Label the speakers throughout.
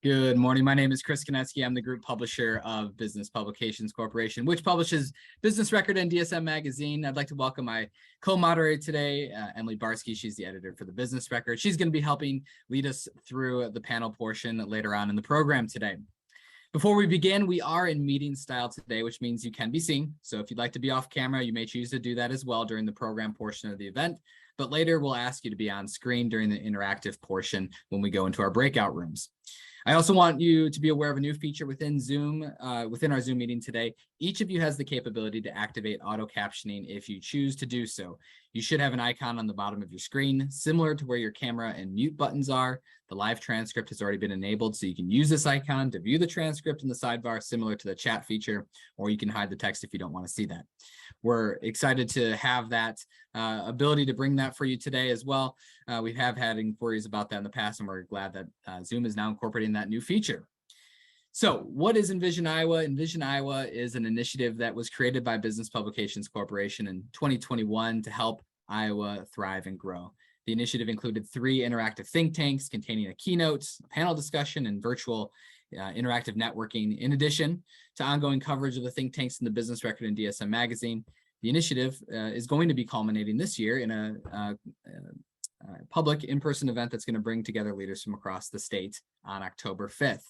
Speaker 1: Good morning. My name is Chris Konetsky. I'm the group publisher of Business Publications Corporation, which publishes Business Record and DSM Magazine. I'd like to welcome my co-moderator today, Amal Barre. She's the editor for the Business Record. She's going to be helping lead us through the panel portion later on in the program today. Before we begin, we are in meeting style today, which means you can be seen. So if you'd like to be off camera, you may choose to do that as well during the program portion of the event. But later, we'll ask you to be on screen during the interactive portion when we go into our breakout rooms. I also want you to be aware of a new feature within Zoom, within our Zoom meeting today. Each of you has the capability to activate auto captioning if you choose to do so. You should have an icon on the bottom of your screen, similar to where your camera and mute buttons are. The live transcript has already been enabled, so you can use this icon to view the transcript in the sidebar, similar to the chat feature, or you can hide the text if you don't want to see that. We're excited to have that ability to bring that for you today as well. We have had inquiries about that in the past, and we're glad that Zoom is now incorporating that new feature. So what is Envision Iowa? Envision Iowa is an initiative that was created by Business Publications Corporation in 2021 to help Iowa thrive and grow. The initiative included 3 interactive think tanks containing a keynote, a panel discussion, and virtual interactive networking. In addition to ongoing coverage of the think tanks in the Business Record and DSM Magazine, the initiative is going to be culminating this year in a public in-person event that's going to bring together leaders from across the state on October 5th.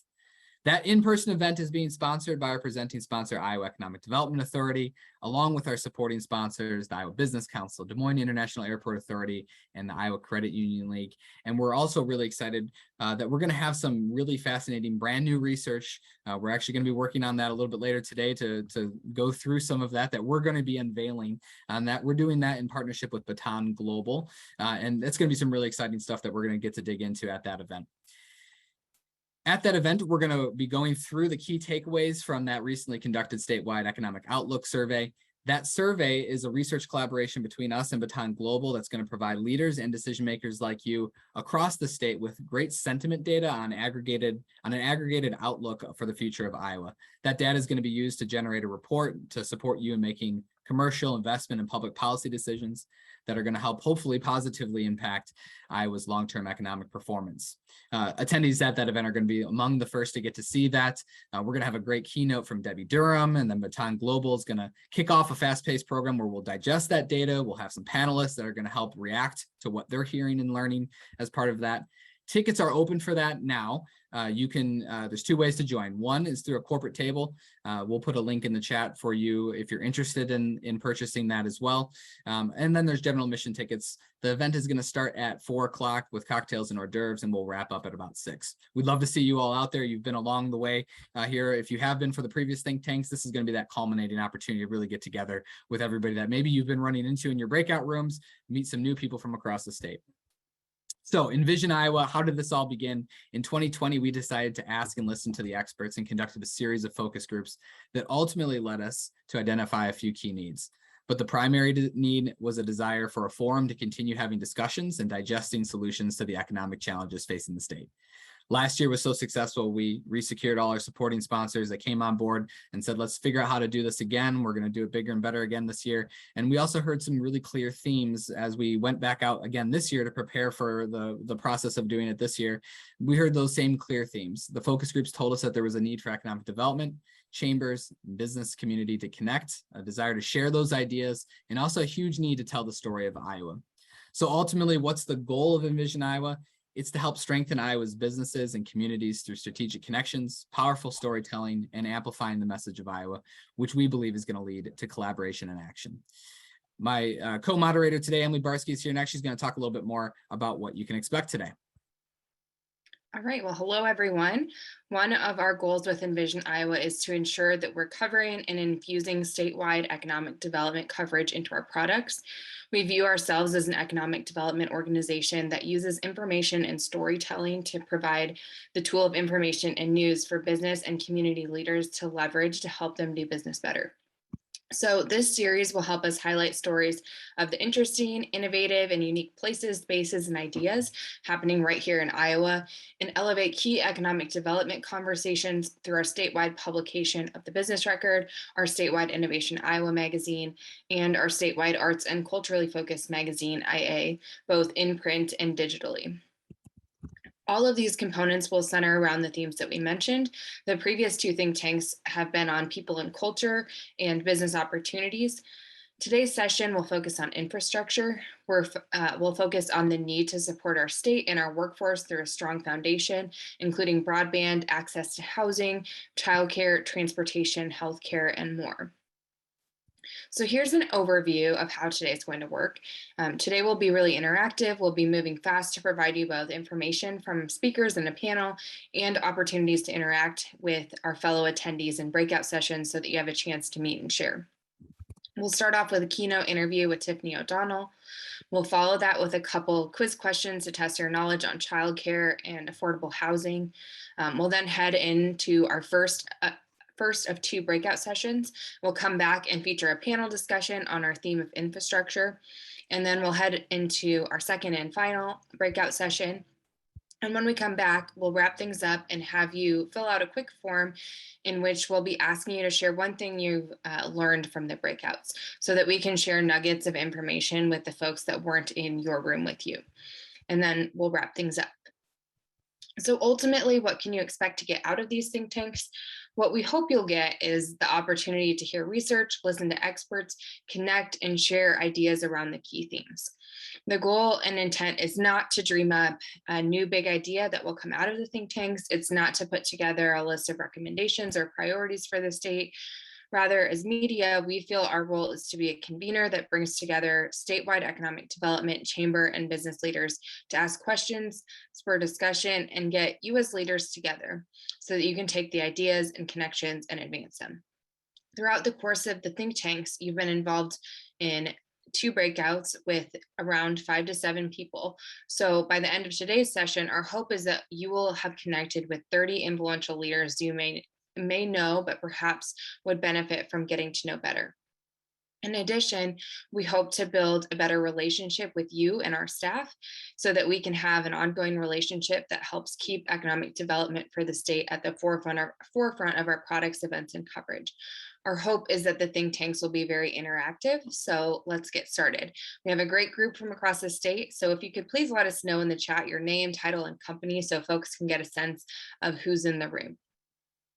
Speaker 1: That in-person event is being sponsored by our presenting sponsor, Iowa Economic Development Authority, along with our supporting sponsors, the Iowa Business Council, Des Moines International Airport Authority, and the Iowa Credit Union League. And we're also really excited that we're going to have some really fascinating brand new research. We're actually going to be working on that a little bit later today to go through some of that we're going to be unveiling on that. We're doing that in partnership with Baton Global. And it's going to be some really exciting stuff that we're going to get to dig into at that event. At that event, we're going to be going through the key takeaways from that recently conducted statewide economic outlook survey. That survey is a research collaboration between us and Baton Global that's going to provide leaders and decision makers like you across the state with great sentiment data on an aggregated outlook for the future of Iowa. That data is going to be used to generate a report to support you in making commercial, investment, and public policy decisions that are going to help hopefully positively impact Iowa's long-term economic performance. Attendees at that event are going to be among the first to get to see that. We're going to have a great keynote from Debbie Durham, and then Baton Global is going to kick off a fast-paced program where we'll digest that data. We'll have some panelists that are going to help react to what they're hearing and learning as part of that. Tickets are open for that now. There's 2 ways to join. One is through a corporate table. We'll put a link in the chat for you if you're interested in purchasing that as well. And then there's general admission tickets. The event is going to start at 4 o'clock with cocktails and hors d'oeuvres, and we'll wrap up at about 6. We'd love to see you all out there. You've been along the way here. If you have been for the previous think tanks, this is going to be that culminating opportunity to really get together with everybody that maybe you've been running into in your breakout rooms, meet some new people from across the state. So Envision Iowa, how did this all begin? In 2020, we decided to ask and listen to the experts and conducted a series of focus groups that ultimately led us to identify a few key needs. But the primary need was a desire for a forum to continue having discussions and digesting solutions to the economic challenges facing the state. Last year was so successful, we resecured all our supporting sponsors that came on board and said, let's figure out how to do this again. We're going to do it bigger and better again this year. And we also heard some really clear themes as we went back out again this year to prepare for the process of doing it this year. We heard those same clear themes. The focus groups told us that there was a need for economic development, chambers, business community to connect, a desire to share those ideas, and also a huge need to tell the story of Iowa. So ultimately, what's the goal of Envision Iowa? It's to help strengthen Iowa's businesses and communities through strategic connections, powerful storytelling, and amplifying the message of Iowa, which we believe is going to lead to collaboration and action. My co-moderator today, Amal Barre, is here next. She's going to talk a little bit more about what you can expect today.
Speaker 2: All right, well, hello, everyone. One of our goals with Envision Iowa is to ensure that we're covering and infusing statewide economic development coverage into our products. We view ourselves as an economic development organization that uses information and storytelling to provide the tool of information and news for business and community leaders to leverage to help them do business better. So this series will help us highlight stories of the interesting, innovative, and unique places, spaces, and ideas happening right here in Iowa, and elevate key economic development conversations through our statewide publication of the Business Record, our statewide Innovation Iowa magazine, and our statewide arts and culturally focused magazine, IA, both in print and digitally. All of these components will center around the themes that we mentioned. The previous two think tanks have been on people and culture and business opportunities. Today's session will focus on infrastructure. We'll focus on the need to support our state and our workforce through a strong foundation, including broadband, access to housing, childcare, transportation, healthcare, and more. So here's an overview of how today's going to work. Today will be really interactive. We'll be moving fast to provide you both information from speakers in a panel and opportunities to interact with our fellow attendees in breakout sessions so that you have a chance to meet and share. We'll start off with a keynote interview with Tiffany O'Donnell. We'll follow that with a couple quiz questions to test your knowledge on childcare and affordable housing. We'll then head into our first of two breakout sessions. We'll come back and feature a panel discussion on our theme of infrastructure. And then we'll head into our second and final breakout session. And when we come back, we'll wrap things up and have you fill out a quick form in which we'll be asking you to share one thing you've learned from the breakouts so that we can share nuggets of information with the folks that weren't in your room with you. And then we'll wrap things up. So ultimately, what can you expect to get out of these think tanks? What we hope you'll get is the opportunity to hear research, listen to experts, connect, and share ideas around the key themes. The goal and intent is not to dream up a new big idea that will come out of the think tanks. It's not to put together a list of recommendations or priorities for the state. Rather, as media, we feel our role is to be a convener that brings together statewide economic development, chamber, and business leaders to ask questions, spur discussion, and get you as leaders together so that you can take the ideas and connections and advance them. Throughout the course of the think tanks, you've been involved in 2 breakouts with around 5 to 7 people. So by the end of today's session, our hope is that you will have connected with 30 influential leaders you may know, but perhaps would benefit from getting to know better. In addition, we hope to build a better relationship with you and our staff so that we can have an ongoing relationship that helps keep economic development for the state at the forefront of our products, events, and coverage. Our hope is that the think tanks will be very interactive, so let's get started. We have a great group from across the state, so if you could please let us know in the chat your name, title, and company so folks can get a sense of who's in the room.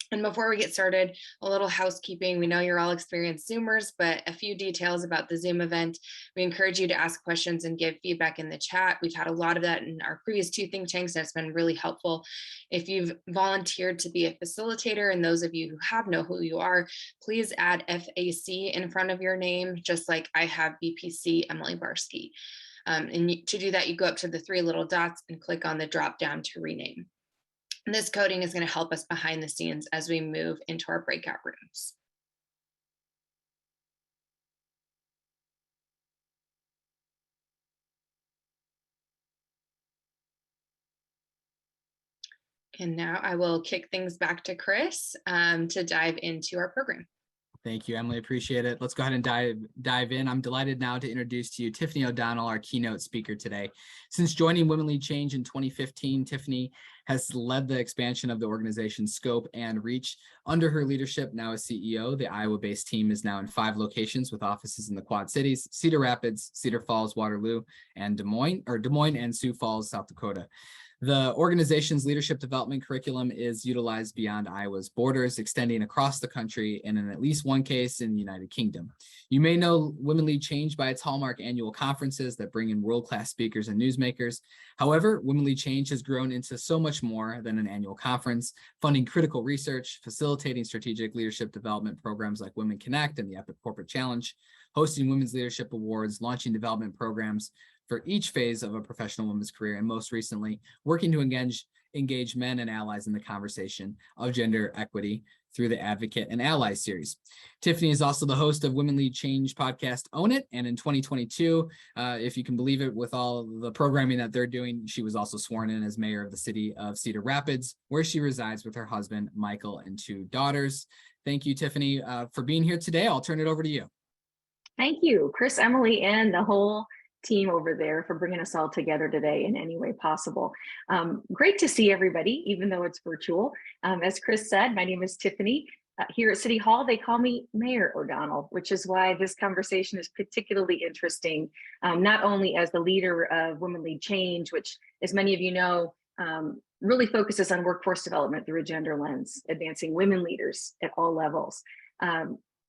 Speaker 2: And before we get started, a little housekeeping. We know you're all experienced Zoomers, but a few details about the Zoom event. We encourage you to ask questions and give feedback in the chat. We've had a lot of that in our previous 2 think tanks, and it's been really helpful. If you've volunteered to be a facilitator, and those of you who know who you are, please add FAC in front of your name, just like I have BPC Amal Barre. To do that, you go up to the 3 little dots and click on the drop down to rename. This coding is going to help us behind the scenes as we move into our breakout rooms. And now I will kick things back to Chris to dive into our program.
Speaker 1: Thank you, Emily. Appreciate it. Let's go ahead and dive in. I'm delighted now to introduce to you Tiffany O'Donnell, our keynote speaker today. Since joining Women Lead Change in 2015, Tiffany has led the expansion of the organization's scope and reach. Under her leadership, now as CEO, the Iowa-based team is now in 5 locations with offices in the Quad Cities, Cedar Rapids, Cedar Falls, Waterloo, and Des Moines and Sioux Falls, South Dakota. The organization's leadership development curriculum is utilized beyond Iowa's borders, extending across the country, and in at least one case in the United Kingdom. You may know Women Lead Change by its hallmark annual conferences that bring in world-class speakers and newsmakers. However, Women Lead Change has grown into so much more than an annual conference, funding critical research, facilitating strategic leadership development programs like Women Connect and the Epic Corporate Challenge, hosting women's leadership awards, launching development programs for each phase of a professional woman's career, and most recently, working to engage men and allies in the conversation of gender equity through the Advocate and Ally series. Tiffany is also the host of Women Lead Change podcast, Own It, and in 2022, if you can believe it, with all the programming that they're doing, she was also sworn in as mayor of the city of Cedar Rapids, where she resides with her husband, Michael, and 2 daughters. Thank you, Tiffany, for being here today. I'll turn it over to you.
Speaker 3: Thank you, Chris, Emily, and the whole team over there for bringing us all together today in any way possible. Great to see everybody, even though it's virtual. As Chris said, my name is Tiffany. Here at City Hall, they call me Mayor O'Donnell, which is why this conversation is particularly interesting, not only as the leader of Women Lead Change, which, as many of you know, really focuses on workforce development through a gender lens, advancing women leaders at all levels.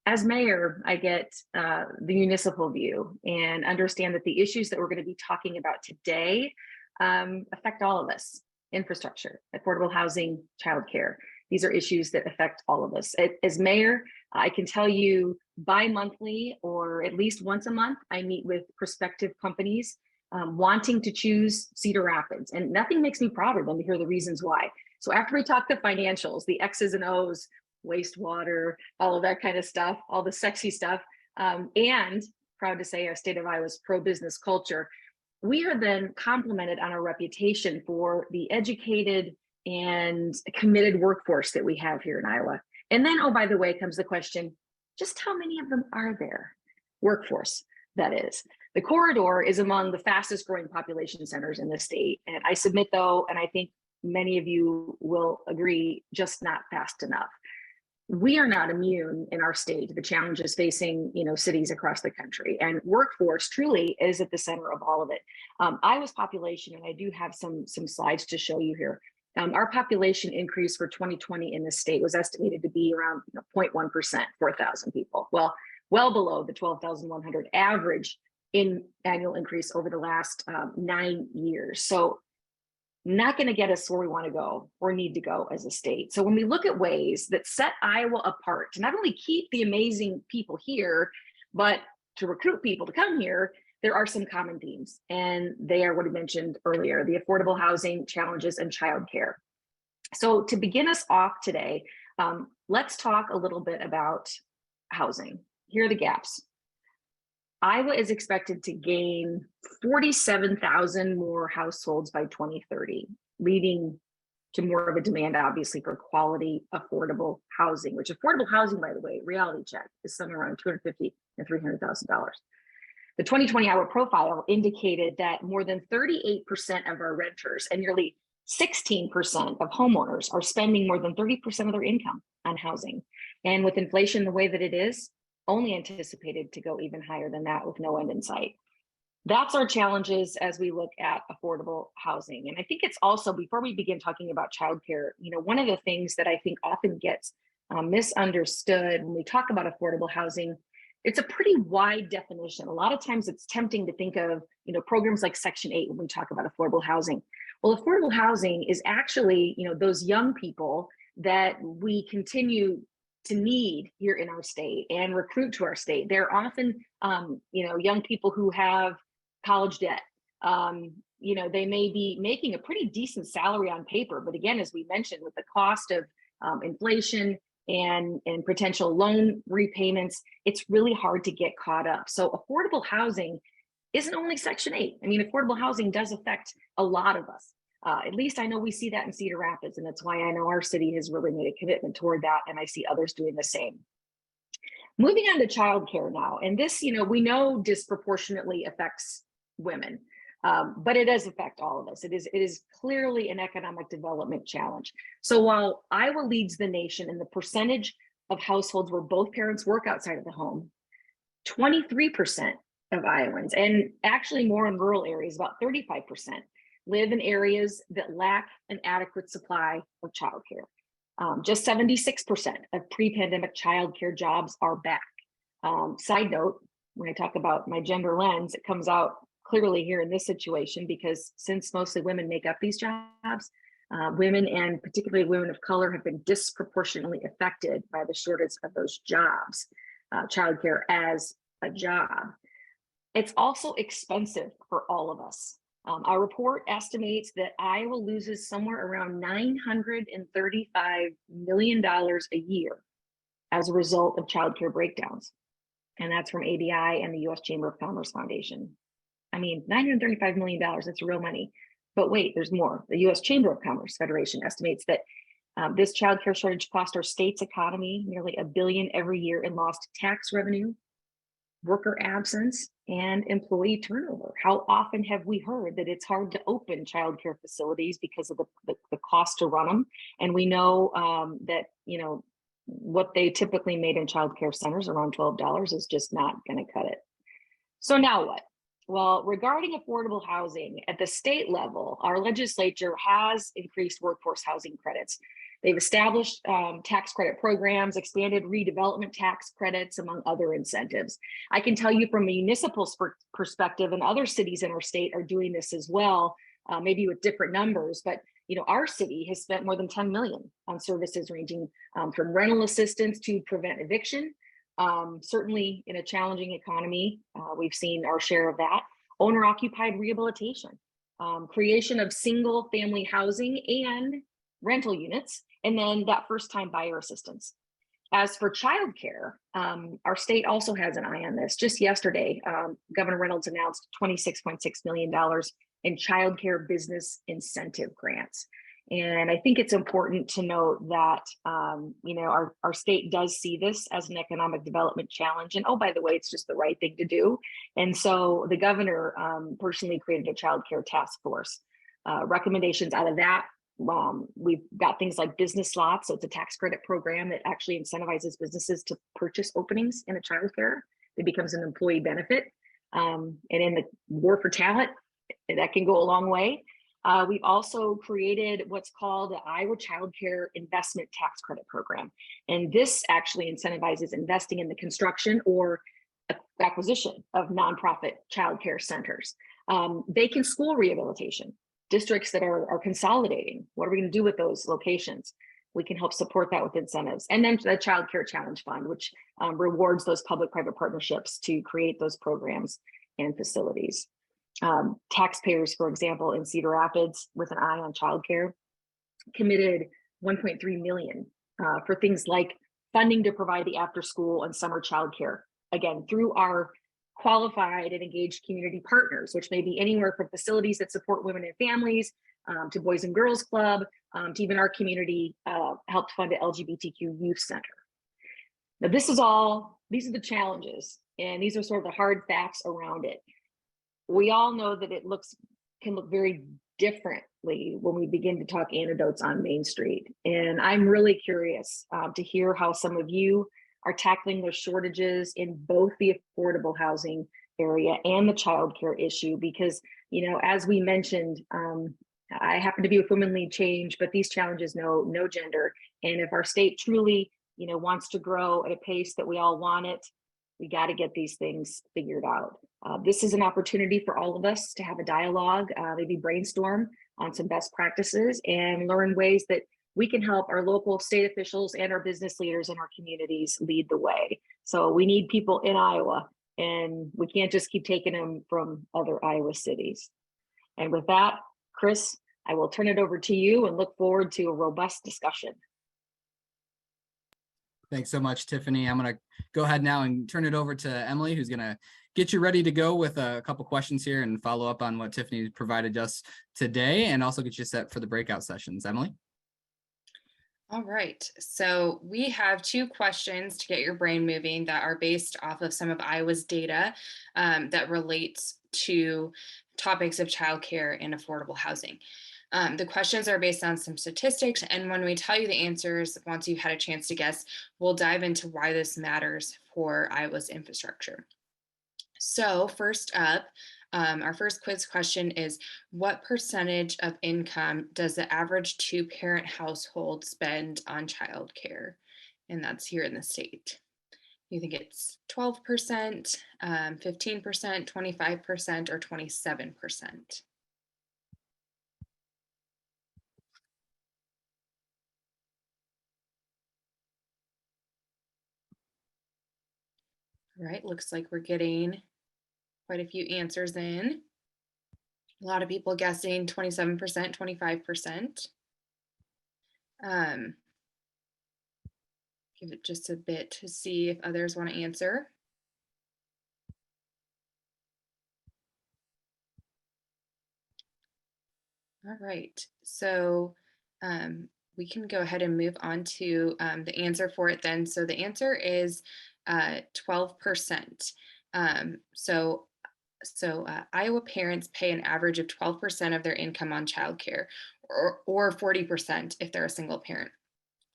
Speaker 3: As mayor, I get the municipal view and understand that the issues that we're going to be talking about today affect all of us. Infrastructure, affordable housing, childcare. These are issues that affect all of us. As mayor, I can tell you bi-monthly or at least once a month, I meet with prospective companies wanting to choose Cedar Rapids. And nothing makes me prouder than to hear the reasons why. So after we talk the financials, the X's and O's, wastewater, all of that kind of stuff, all the sexy stuff, and proud to say our state of Iowa's pro-business culture, we are then complimented on our reputation for the educated and committed workforce that we have here in Iowa. And then, oh, by the way, comes the question, just how many of them are there? Workforce, that is. The corridor is among the fastest growing population centers in the state. And I submit though, and I think many of you will agree, just not fast enough. We are not immune in our state to the challenges facing, cities across the country, and workforce truly is at the center of all of it. Iowa's population, and I do have some slides to show you here. Our population increase for 2020 in the state was estimated to be around 0.1%, 4,000 people. Well below the 12,100 average in annual increase over the last 9 years. So not going to get us where we want to go or need to go as a state. So when we look at ways that set Iowa apart to not only keep the amazing people here, but to recruit people to come here, there are some common themes. And they are what I mentioned earlier, the affordable housing challenges and childcare. So to begin us off today, let's talk a little bit about housing. Here are the gaps. Iowa is expected to gain 47,000 more households by 2030, leading to more of a demand, obviously, for quality, affordable housing, which affordable housing, by the way, reality check, is somewhere around $250,000 and $300,000. The 2020 Iowa profile indicated that more than 38% of our renters and nearly 16% of homeowners are spending more than 30% of their income on housing. And with inflation the way that it is, only anticipated to go even higher than that with no end in sight. That's our challenges as we look at affordable housing. And I think it's also, before we begin talking about childcare, one of the things that I think often gets misunderstood when we talk about affordable housing, it's a pretty wide definition. A lot of times it's tempting to think of, programs like Section 8 when we talk about affordable housing. Well, affordable housing is actually, those young people that we continue to need here in our state and recruit to our state. They're often, young people who have college debt. They may be making a pretty decent salary on paper, but again, as we mentioned, with the cost of inflation and potential loan repayments, it's really hard to get caught up. So affordable housing isn't only Section 8. I mean, affordable housing does affect a lot of us. At least I know we see that in Cedar Rapids, and that's why I know our city has really made a commitment toward that, and I see others doing the same. Moving on to childcare now, and this, we know disproportionately affects women, but it does affect all of us. It is clearly an economic development challenge. So while Iowa leads the nation in the percentage of households where both parents work outside of the home, 23% of Iowans, and actually more in rural areas, about 35%, live in areas that lack an adequate supply of childcare. Just 76% of pre-pandemic childcare jobs are back. Side note, when I talk about my gender lens, it comes out clearly here in this situation, because since mostly women make up these jobs, women, and particularly women of color, have been disproportionately affected by the shortage of those jobs, childcare as a job. It's also expensive for all of us. Our report estimates that Iowa loses somewhere around $935 million a year as a result of childcare breakdowns. And that's from ABI and the U.S. Chamber of Commerce Foundation. I mean, $935 million, that's real money. But wait, there's more. The U.S. Chamber of Commerce Federation estimates that this childcare shortage cost our state's economy nearly $1 billion every year in lost tax revenue, worker absence, and employee turnover. How often have we heard that it's hard to open childcare facilities because of the cost to run them? And we know that, what they typically made in childcare centers, around $12, is just not going to cut it. So now what? Well, regarding affordable housing at the state level, our legislature has increased workforce housing credits. They've established tax credit programs, expanded redevelopment tax credits, among other incentives. I can tell you from a municipal perspective, and other cities in our state are doing this as well, maybe with different numbers, but our city has spent more than 10 million on services ranging from rental assistance to prevent eviction. Certainly in a challenging economy, we've seen our share of that. Owner-occupied rehabilitation, creation of single family housing and rental units, and then that first-time buyer assistance. As for childcare, our state also has an eye on this. Just yesterday, Governor Reynolds announced $26.6 million in childcare business incentive grants. And I think it's important to note that, our state does see this as an economic development challenge. And oh, by the way, it's just the right thing to do. And so the governor personally created a childcare task force. Recommendations out of that, we've got things like business slots. So it's a tax credit program that actually incentivizes businesses to purchase openings in a childcare. It becomes an employee benefit. And in the war for talent, that can go a long way. We've also created what's called the Iowa Child Care Investment Tax Credit Program. And this actually incentivizes investing in the construction or acquisition of nonprofit child care centers. Vacant school rehabilitation, districts that are consolidating. What are we going to do with those locations? We can help support that with incentives. And then the Child Care Challenge Fund, which rewards those public-private partnerships to create those programs and facilities. Taxpayers, for example, in Cedar Rapids, with an eye on childcare, committed $1.3 million for things like funding to provide the after-school and summer childcare. Again, through our qualified and engaged community partners, which may be anywhere from facilities that support women and families to Boys and Girls Club, to even our community helped fund an LGBTQ youth center. Now, these are the challenges, and these are sort of the hard facts around it. We all know that it can look very differently when we begin to talk anecdotes on Main Street. And I'm really curious to hear how some of you are tackling those shortages in both the affordable housing area and the childcare issue, because, as we mentioned, I happen to be with Women Lead Change, but these challenges know no gender. And if our state truly, wants to grow at a pace that we all want it, we got to get these things figured out. This is an opportunity for all of us to have a dialogue, maybe brainstorm on some best practices and learn ways that we can help our local state officials and our business leaders in our communities lead the way. So we need people in Iowa, and we can't just keep taking them from other Iowa cities. And with that, Chris, I will turn it over to you and look forward to a robust discussion.
Speaker 1: Thanks so much, Tiffany. I'm going to go ahead now and turn it over to Emily, who's going to get you ready to go with a couple questions here and follow up on what Tiffany provided us today, and also get you set for the breakout sessions. Emily?
Speaker 2: All right, so we have 2 questions to get your brain moving that are based off of some of Iowa's data that relates to topics of childcare and affordable housing. The questions are based on some statistics, and when we tell you the answers, once you've had a chance to guess, we'll dive into why this matters for Iowa's infrastructure. So first up, our first quiz question is, what percentage of income does the average 2-parent household spend on childcare? And that's here in the state. You think it's 12%, 15%, 25%, or 27%? All right, looks like we're getting quite a few answers in. A lot of people guessing 27%, 25%. Give it just a bit to see if others want to answer. All right, so we can go ahead and move on to the answer for it then. So the answer is 12%. So Iowa parents pay an average of 12% of their income on childcare, or 40% if they're a single parent.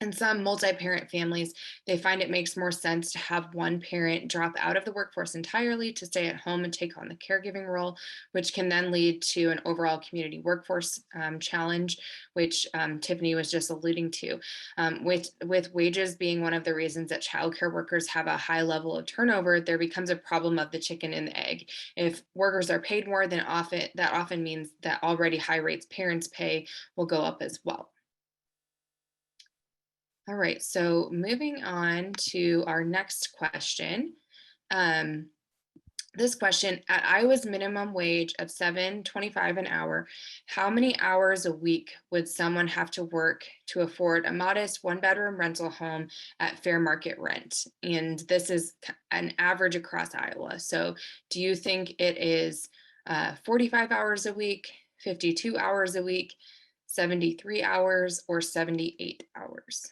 Speaker 2: In some multi-parent families, they find it makes more sense to have one parent drop out of the workforce entirely to stay at home and take on the caregiving role, which can then lead to an overall community workforce challenge, which Tiffany was just alluding to. With wages being one of the reasons that childcare workers have a high level of turnover, there becomes a problem of the chicken and the egg. If workers are paid more, then that often means that already high rates parents pay will go up as well. All right, so moving on to our next question. This question, at Iowa's minimum wage of $7.25 an hour, how many hours a week would someone have to work to afford a modest one-bedroom rental home at fair market rent? And this is an average across Iowa. So do you think it is 45 hours a week, 52 hours a week, 73 hours, or 78 hours?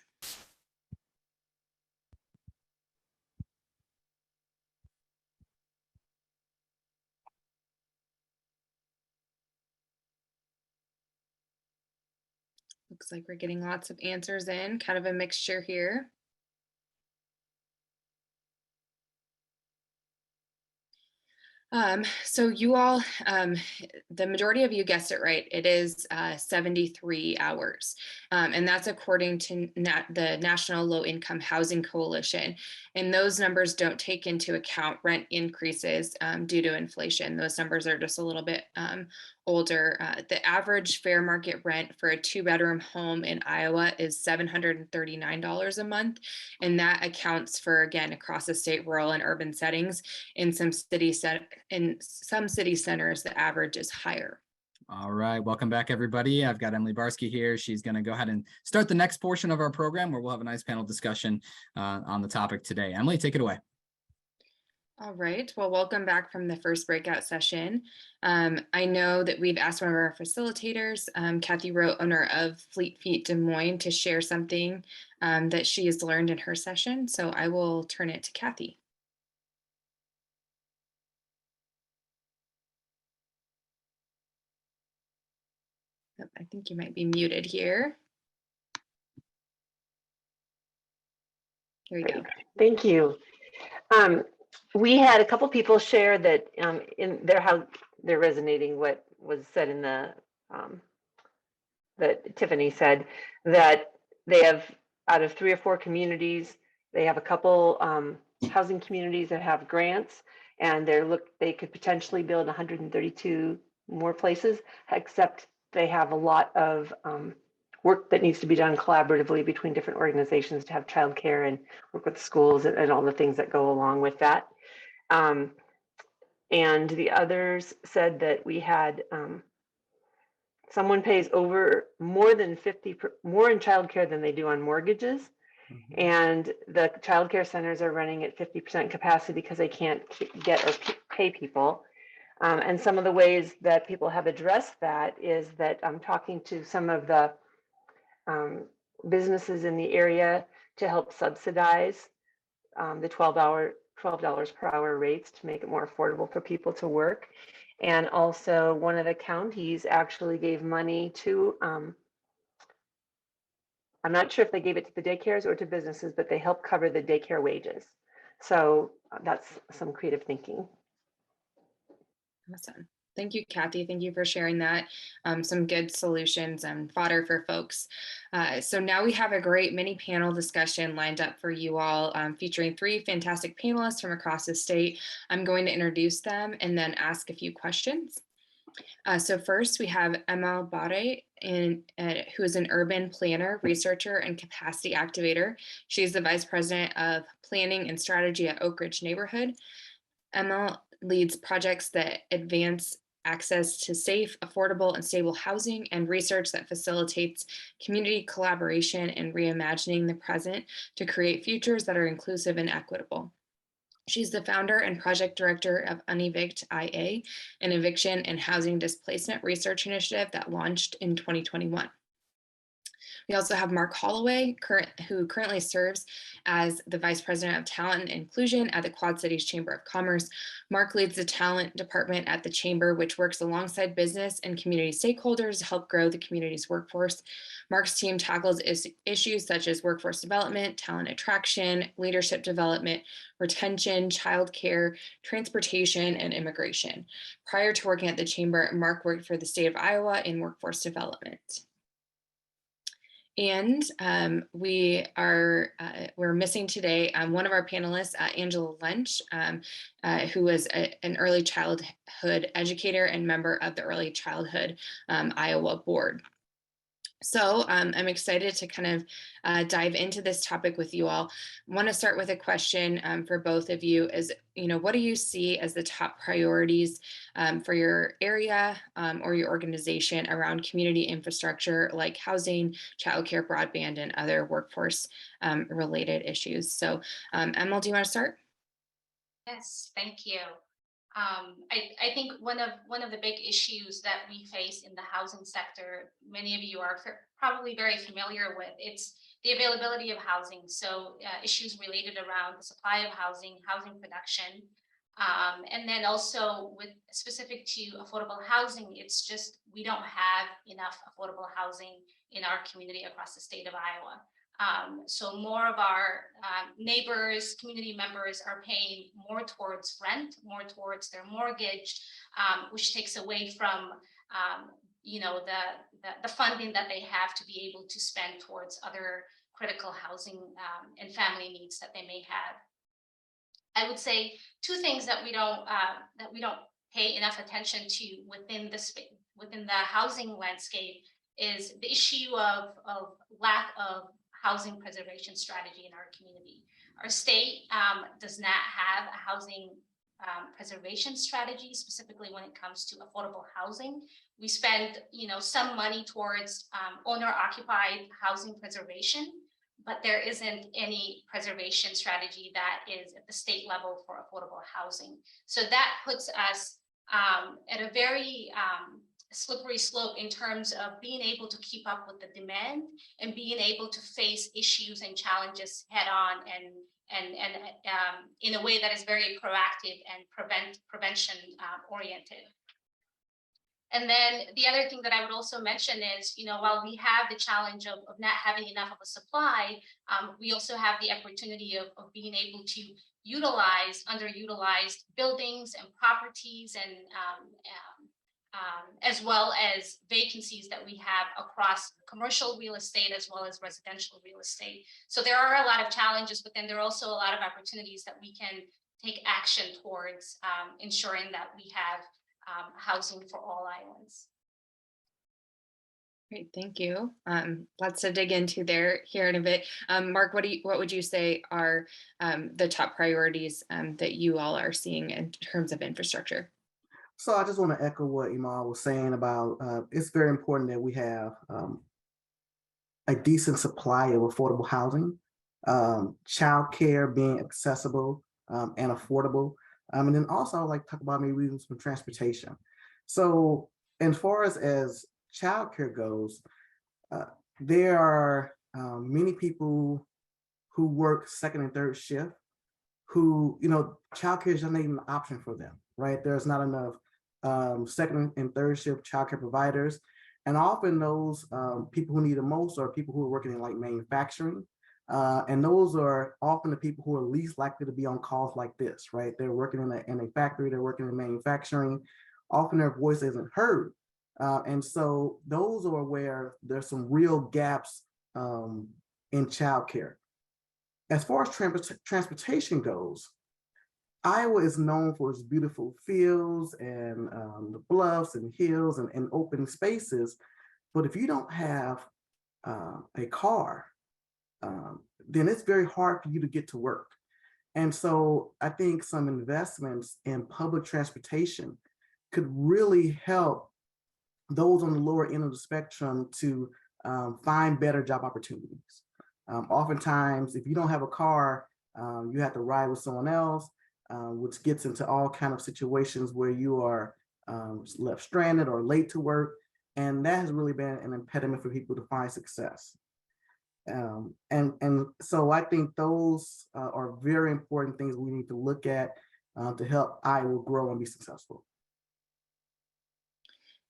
Speaker 2: Looks like we're getting lots of answers in, kind of a mixture here. So you all, the majority of you guessed it right. It is 73 hours. And that's according to the National Low Income Housing Coalition. And those numbers don't take into account rent increases due to inflation. Those numbers are just a little bit older. The average fair market rent for a 2-bedroom home in Iowa is $739 a month. And that accounts for, again, across the state, rural and urban settings. In some city centers, the average is higher.
Speaker 1: All right, welcome back, everybody. I've got Amal Barre here. She's going to go ahead and start the next portion of our program where we'll have a nice panel discussion on the topic today. Amal, take it away.
Speaker 2: All right, well, welcome back from the first breakout session. I know that we've asked one of our facilitators, Kathy Rowe, owner of Fleet Feet Des Moines, to share something that she has learned in her session. So I will turn it to Kathy. I think you might be muted here. Here you go.
Speaker 4: Thank you. We had a couple people share that in their how they're resonating what was said in the that Tiffany said, that they have, out of 3 or 4 communities, they have a couple housing communities that have grants, and they could potentially build 132 more places, except they have a lot of work that needs to be done collaboratively between different organizations to have childcare and work with schools and all the things that go along with that. And the others said that we had someone pays over more than 50 more in childcare than they do on mortgages. Mm-hmm. And the childcare centers are running at 50% capacity because they can't get or pay people. And some of the ways that people have addressed that is that I'm talking to some of the businesses in the area to help subsidize the $12 per hour rates to make it more affordable for people to work. And also one of the counties actually gave money to, I'm not sure if they gave it to the daycares or to businesses, but they helped cover the daycare wages. So that's some creative thinking.
Speaker 2: Awesome. Thank you, Kathy. Thank you for sharing that. Some good solutions and fodder for folks. So now we have a great mini panel discussion lined up for you all, featuring 3 fantastic panelists from across the state. I'm going to introduce them and then ask a few questions. So first we have Amal Barre, who is an urban planner, researcher, and capacity activator. She's the Vice President of Planning and Strategy at Oakridge Neighborhood. Amal leads projects that advance access to safe, affordable, and stable housing, and research that facilitates community collaboration and reimagining the present to create futures that are inclusive and equitable. She's the founder and project director of Unevict IA, an eviction and housing displacement research initiative that launched in 2021. We also have Mark Holloway, who currently serves as the Vice President of Talent and Inclusion at the Quad Cities Chamber of Commerce. Mark leads the talent department at the Chamber, which works alongside business and community stakeholders to help grow the community's workforce. Mark's team tackles issues such as workforce development, talent attraction, leadership development, retention, childcare, transportation, and immigration. Prior to working at the Chamber, Mark worked for the state of Iowa in workforce development. And we're missing today one of our panelists, Angela Lensch, who was an early childhood educator and member of the Early Childhood Iowa Board. So I'm excited to kind of dive into this topic with you all. I want to start with a question for both of you is, what do you see as the top priorities for your area or your organization around community infrastructure like housing, childcare, broadband, and other workforce related issues? So Amal, do you want to start?
Speaker 5: Yes, thank you. I think one of the big issues that we face in the housing sector, many of you are probably very familiar with, it's the availability of housing. So issues related around the supply of housing production, and then also with specific to affordable housing, it's just we don't have enough affordable housing in our community across the state of Iowa. So more of our neighbors, community members are paying more towards rent, more towards their mortgage, which takes away from, the funding that they have to be able to spend towards other critical housing and family needs that they may have. I would say two things that we don't pay enough attention to within the housing landscape is the issue of lack of housing preservation strategy in our community. Our state does not have a housing preservation strategy, specifically when it comes to affordable housing. We spend, some money towards owner-occupied housing preservation, but there isn't any preservation strategy that is at the state level for affordable housing. So that puts us at a very slippery slope in terms of being able to keep up with the demand and being able to face issues and challenges head on and in a way that is very proactive and prevention oriented. And then the other thing that I would also mention is, while we have the challenge of not having enough of a supply, we also have the opportunity of being able to utilize underutilized buildings and properties and as well as vacancies that we have across commercial real estate as well as residential real estate. So there are a lot of challenges, but then there are also a lot of opportunities that we can take action towards ensuring that we have housing for all Iowans.
Speaker 2: Great, thank you. Lots to dig into here in a bit. Mark, what would you say are the top priorities that you all are seeing in terms of infrastructure?
Speaker 6: So I just want to echo what Amal was saying about it's very important that we have a decent supply of affordable housing, childcare being accessible and affordable. And then also I'd like to talk about maybe some transportation. So as far as childcare goes, there are many people who work second and third shift who, childcare is not even an option for them, right? There's not enough second and third shift childcare providers. And often those people who need the most are people who are working in like manufacturing. And those are often the people who are least likely to be on calls like this, right? They're working in a factory, they're working in manufacturing. Often their voice isn't heard. And so those are where there's some real gaps in childcare. As far as transportation goes, Iowa is known for its beautiful fields and the bluffs and hills and open spaces. But if you don't have a car, then it's very hard for you to get to work. And so I think some investments in public transportation could really help those on the lower end of the spectrum to find better job opportunities. Oftentimes, if you don't have a car, you have to ride with someone else, which gets into all kinds of situations where you are left stranded or late to work. And that has really been an impediment for people to find success. And so I think those are very important things we need to look at to help Iowa grow and be successful.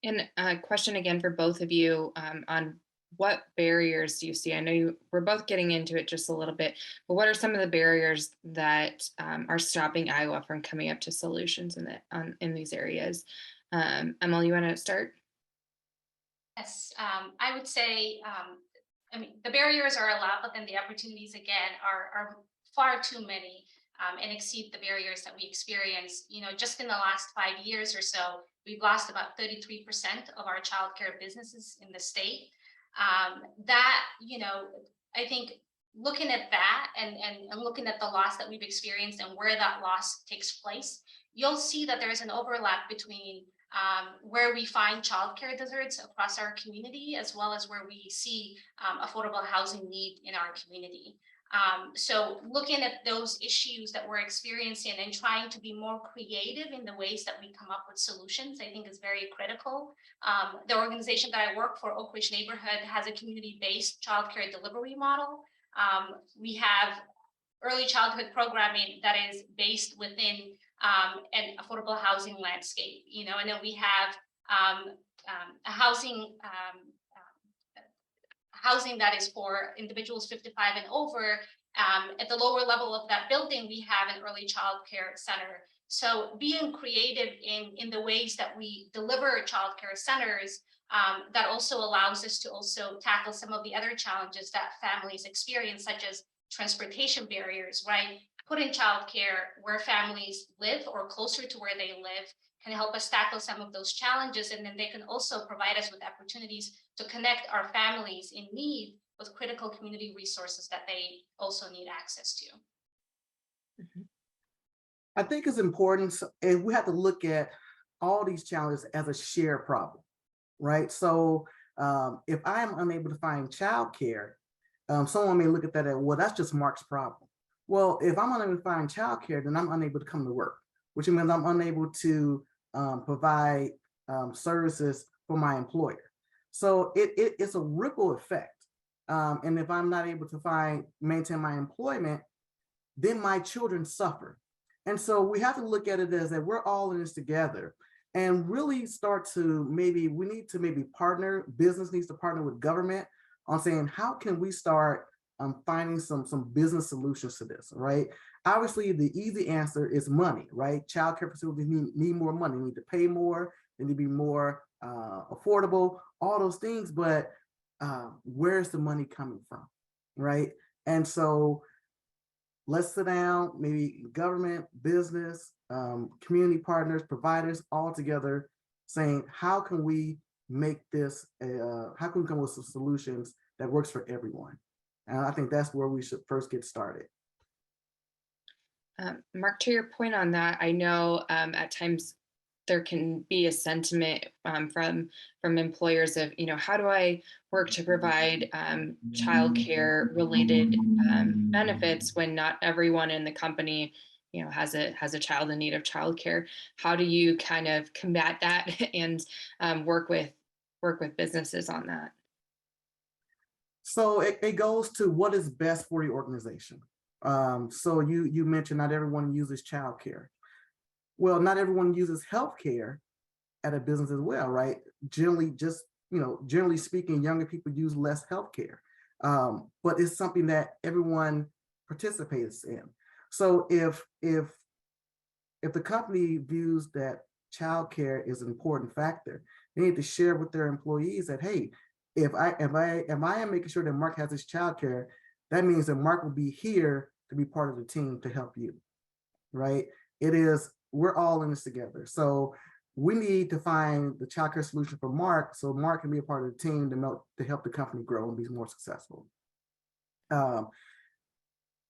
Speaker 2: And a question again for both of you on what barriers do you see? I know we're both getting into it just a little bit, but what are some of the barriers that are stopping Iowa from coming up to solutions in these areas? Amal, you want to start?
Speaker 5: Yes, I would say, I mean, the barriers are a lot, but then the opportunities again are far too many and exceed the barriers that we experience. You know, just in the last 5 years or so, we've lost about 33% of our childcare businesses in the state. That, you know, I think looking at that and looking at the loss that we've experienced and where that loss takes place, you'll see that there's an overlap between where we find childcare deserts across our community, as well as where we see affordable housing need in our community. So looking at those issues that we're experiencing and trying to be more creative in the ways that we come up with solutions, I think is very critical. The organization that I work for, Oakridge Neighborhood, has a community-based childcare delivery model. We have early childhood programming that is based within an affordable housing landscape, you know, and then we have a housing that is for individuals 55 and over. At the lower level of that building, we have an early child care center. So being creative in the ways that we deliver child care centers, that also allows us to also tackle some of the other challenges that families experience, such as transportation barriers, right? Putting childcare where families live or closer to where they live can help us tackle some of those challenges. And then they can also provide us with opportunities to connect our families in need with critical community resources that they also need access to.
Speaker 2: Mm-hmm.
Speaker 6: I think it's important, and we have to look at all these challenges as a shared problem, right? So if I am unable to find childcare, someone may look at that as, well, that's just Mark's problem. Well, if I'm unable to find childcare, then I'm unable to come to work, which means I'm unable to provide services for my employer. So it's a ripple effect. And if I'm not able to maintain my employment, then my children suffer. And so we have to look at it as that we're all in this together and really start to we need to partner, business needs to partner with government on saying, how can we start finding some business solutions to this, right? Obviously, the easy answer is money, right? Childcare facilities need more money, need to pay more, they need to be more affordable, all those things, but where's the money coming from, right? And so let's sit down, maybe government, business, community partners, providers, all together saying, how can we make this, how can we come up with some solutions that works for everyone? And I think that's where we should first get started.
Speaker 2: Mark, to your point on that, I know at times there can be a sentiment from employers of, you know, how do I work to provide childcare related benefits when not everyone in the company, you know, has a child in need of childcare? How do you kind of combat that and work with businesses on that?
Speaker 6: So it goes to what is best for the organization. So you mentioned not everyone uses childcare. Well, not everyone uses healthcare at a business as well, right? Generally speaking, younger people use less healthcare, but it's something that everyone participates in. So if the company views that childcare is an important factor, they need to share with their employees that, hey, if I am making sure that Mark has his childcare, that means that Mark will be here to be part of the team to help you, right? We're all in this together. So we need to find the childcare solution for Mark so Mark can be a part of the team to help the company grow and be more successful. And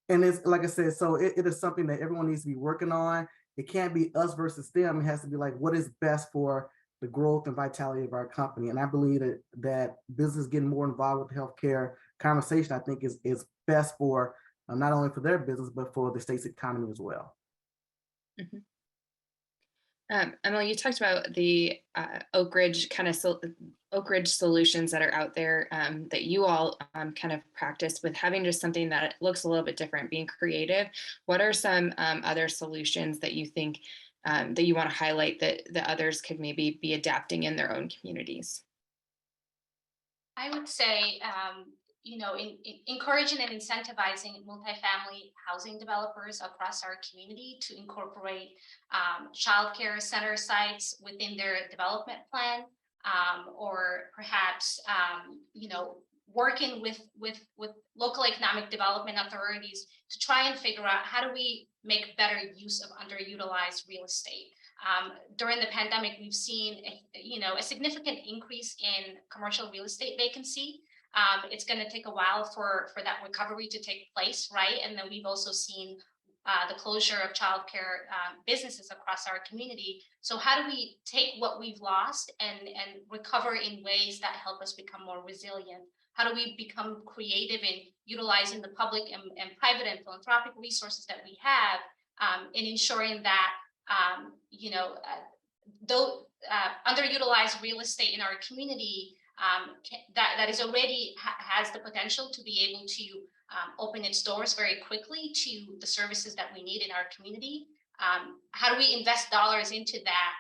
Speaker 6: it's like I said, so it is something that everyone needs to be working on. It can't be us versus them. It has to be like, what is best for the growth and vitality of our company? And I believe that business getting more involved with the healthcare conversation, I think is best for not only for their business, but for the state's economy as well.
Speaker 2: Mm-hmm. Emily, you talked about the Oakridge Oakridge solutions that are out there that you all kind of practice with having just something that looks a little bit different, being creative. What are some other solutions that you think that you want to highlight that others could maybe be adapting in their own communities?
Speaker 5: I would say, encouraging and incentivizing multifamily housing developers across our community to incorporate childcare center sites within their development plan, or perhaps, working with local economic development authorities to try and figure out how do we make better use of underutilized real estate. During the pandemic, we've seen a significant increase in commercial real estate vacancy. It's going to take a while for that recovery to take place, right? And then we've also seen the closure of childcare businesses across our community. So how do we take what we've lost and recover in ways that help us become more resilient? How do we become creative in utilizing the public and private and philanthropic resources that we have in ensuring that though underutilized real estate in our community that is already has the potential to be able to open its doors very quickly to the services that we need in our community. How do we invest dollars into that,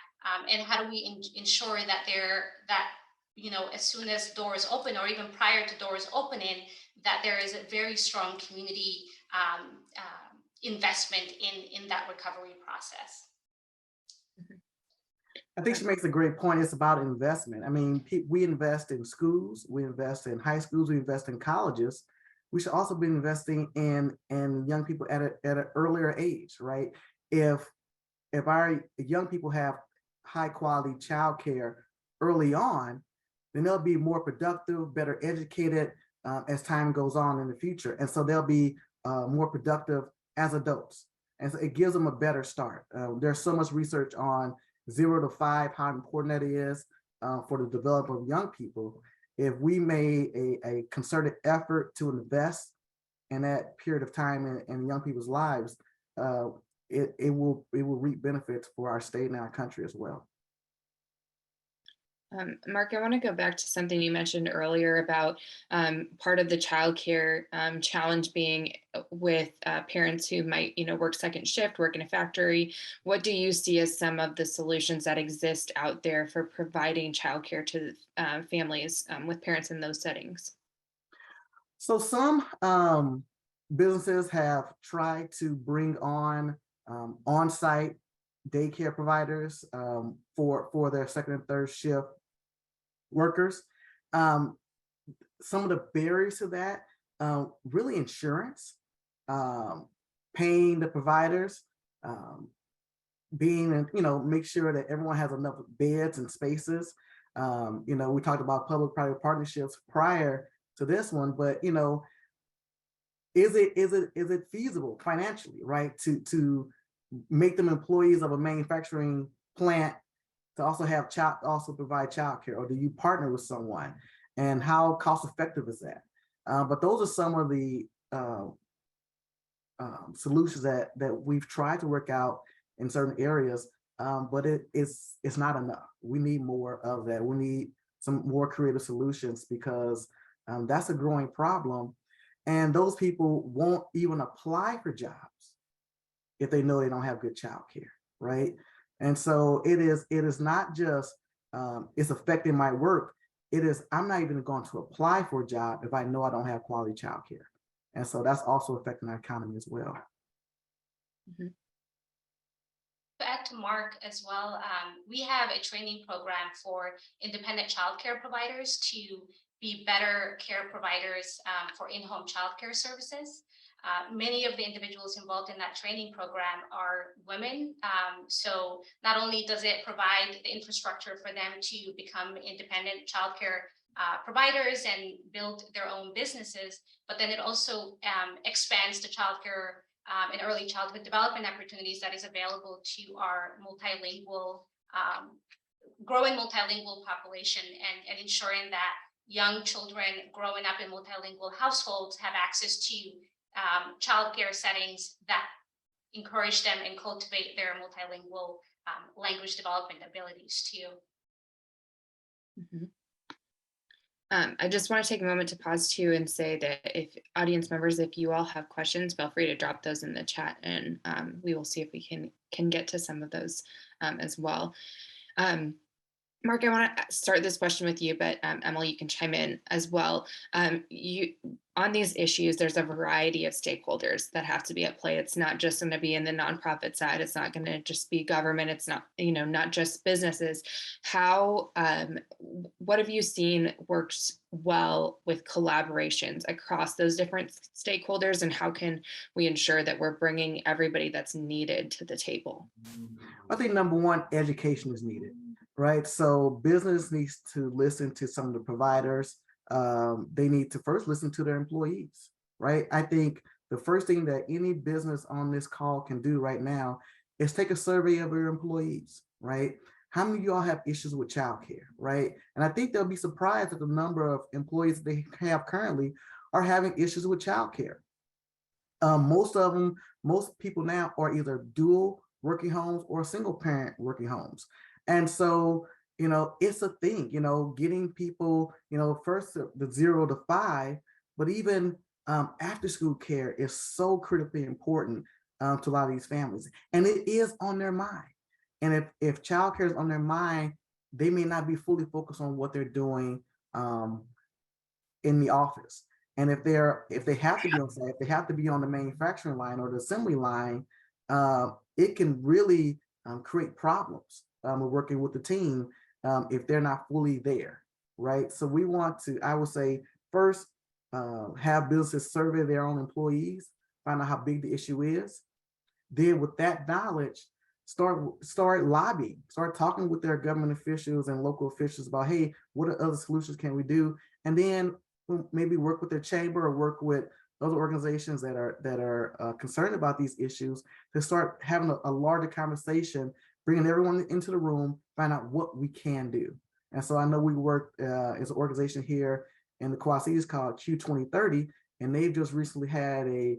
Speaker 5: and how do we ensure that as soon as doors open, or even prior to doors opening, that there is a very strong community investment in that recovery process.
Speaker 6: I think she makes a great point. It's about investment. I mean, we invest in schools, we invest in high schools, we invest in colleges. We should also be investing in young people at an earlier age, right? If our young people have high quality childcare early on, then they'll be more productive, better educated as time goes on in the future. And so they'll be more productive as adults. And so it gives them a better start. There's so much research on 0 to 5, how important that is for the development of young people. If we made a concerted effort to invest in that period of time in young people's lives, it will reap benefits for our state and our country as well.
Speaker 2: Mark, I want to go back to something you mentioned earlier about part of the childcare challenge being with parents who might, work second shift, work in a factory. What do you see as some of the solutions that exist out there for providing childcare to families with parents in those settings?
Speaker 6: So some businesses have tried to bring on on-site daycare providers for their second and third shift workers. Some of the barriers to that, really insurance, paying the providers, being, make sure that everyone has enough beds and spaces. We talked about public-private partnerships prior to this one, but is it feasible financially, right, to make them employees of a manufacturing plant to also provide childcare, or do you partner with someone, and how cost effective is that? But those are some of the solutions that we've tried to work out in certain areas, but it's not enough. We need more of that. We need some more creative solutions, because that's a growing problem, and those people won't even apply for jobs if they know they don't have good childcare, right? And so it is not just it's affecting my work. It is, I'm not even going to apply for a job if I know I don't have quality childcare. And so that's also affecting our economy as well.
Speaker 2: Mm-hmm.
Speaker 5: To add to Mark as well, we have a training program for independent childcare providers to be better care providers for in-home childcare services. Many of the individuals involved in that training program are women. So not only does it provide the infrastructure for them to become independent childcare providers and build their own businesses, but then it also expands the childcare and early childhood development opportunities that is available to our growing multilingual population, and ensuring that young children growing up in multilingual households have access to childcare settings that encourage them and cultivate their multilingual language development abilities too.
Speaker 2: Mhm. I just want to take a moment to pause too and say that if audience members, if you all have questions, feel free to drop those in the chat, and we will see if we can get to some of those as well. Mark, I want to start this question with you, but Emily, you can chime in as well. On these issues, there's a variety of stakeholders that have to be at play. It's not just going to be in the nonprofit side. It's not going to just be government. It's not, not just businesses. What have you seen works well with collaborations across those different stakeholders, and how can we ensure that we're bringing everybody that's needed to the table?
Speaker 6: I think number one, education is needed, right? So business needs to listen to some of the providers. They need to first listen to their employees, right? I think the first thing that any business on this call can do right now is take a survey of your employees, right? How many of y'all have issues with childcare, right? And I think they'll be surprised at the number of employees they have currently are having issues with childcare. Most people now are either dual working homes or single parent working homes. And so, it's a thing, getting people, first the 0 to 5, but even after school care is so critically important to a lot of these families. And it is on their mind. And if childcare is on their mind, they may not be fully focused on what they're doing in the office. And if they have to be on site, if they have to be on the manufacturing line or the assembly line, it can really create problems with working with the team if they're not fully there, right? So we want to, I would say, first have businesses survey their own employees, find out how big the issue is. Then with that knowledge, start lobbying, start talking with their government officials and local officials about, hey, what other solutions can we do? And then maybe work with their chamber or work with other organizations that are concerned about these issues to start having a larger conversation, bringing everyone into the room, find out what we can do. And so I know we work as an organization here in the Quad Cities called Q2030, and they've just recently had a